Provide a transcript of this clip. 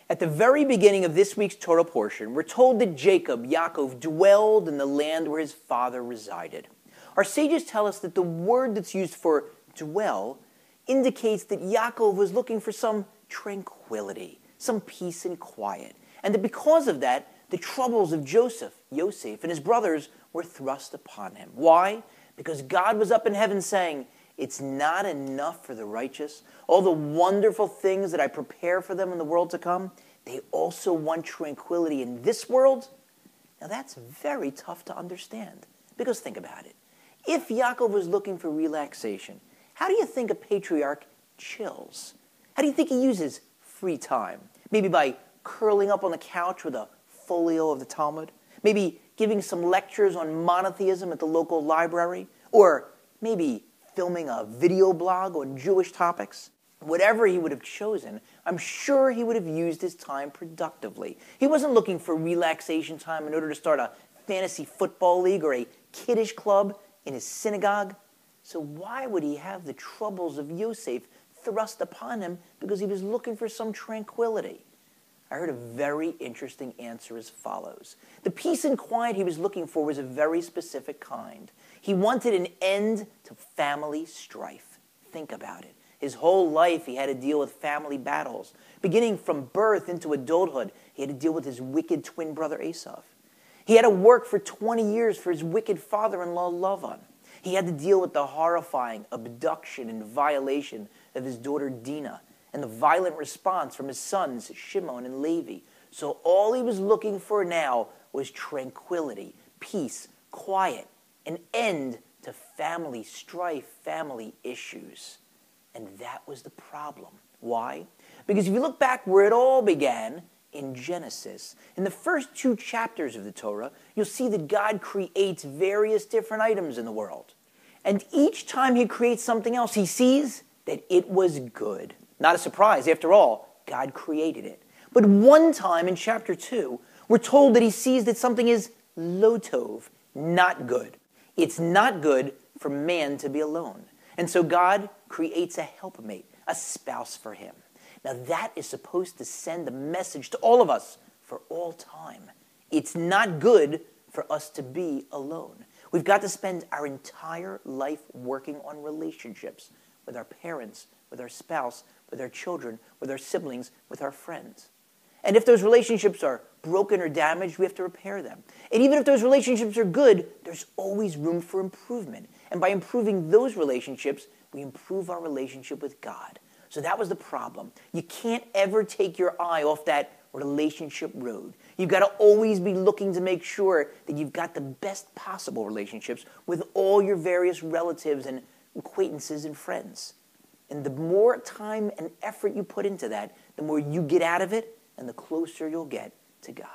At the very beginning of this week's Torah portion, we're told that Jacob, Yaakov, dwelled in the land where his father resided. Our sages tell us that the word that's used for dwell indicates that Yaakov was looking for some tranquility, some peace and quiet, and that because of that, the troubles of Yosef, and his brothers were thrust upon him. Why? Because God was up in heaven saying, it's not enough for the righteous. All the wonderful things that I prepare for them in the world to come, they also want tranquility in this world. Now that's very tough to understand. Because think about it. If Yaakov was looking for relaxation, how do you think a patriarch chills? How do you think he uses free time? Maybe by curling up on the couch with a folio of the Talmud? Maybe giving some lectures on monotheism at the local library? Or maybe filming a video blog on Jewish topics? Whatever he would have chosen, I'm sure he would have used his time productively. He wasn't looking for relaxation time in order to start a fantasy football league or a kiddish club in his synagogue. So why would he have the troubles of Yosef thrust upon him? Because he was looking for some tranquility. I heard a very interesting answer as follows. The peace and quiet he was looking for was a very specific kind. He wanted an end to family strife. Think about it. His whole life he had to deal with family battles. Beginning from birth into adulthood, he had to deal with his wicked twin brother Esav. He had to work for 20 years for his wicked father-in-law Lavan. He had to deal with the horrifying abduction and violation of his daughter Dinah and the violent response from his sons Shimon and Levi. So all he was looking for now was tranquility, peace, quiet, an end to family strife, family issues. And that was the problem. Why? Because if you look back where it all began, in Genesis, in the first 2 chapters of the Torah, you'll see that God creates various different items in the world. And each time he creates something else, he sees that it was good. Not a surprise. After all, God created it. But one time in chapter 2, we're told that he sees that something is lo tov, not good. It's not good for man to be alone. And so God creates a helpmate, a spouse for him. Now that is supposed to send a message to all of us for all time. It's not good for us to be alone. We've got to spend our entire life working on relationships with our parents, with our spouse, with our children, with our siblings, with our friends. And if those relationships are broken or damaged, we have to repair them. And even if those relationships are good, there's always room for improvement. And by improving those relationships, we improve our relationship with God. So that was the problem. You can't ever take your eye off that relationship road. You've got to always be looking to make sure that you've got the best possible relationships with all your various relatives and acquaintances and friends. And the more time and effort you put into that, the more you get out of it and the closer you'll get to God.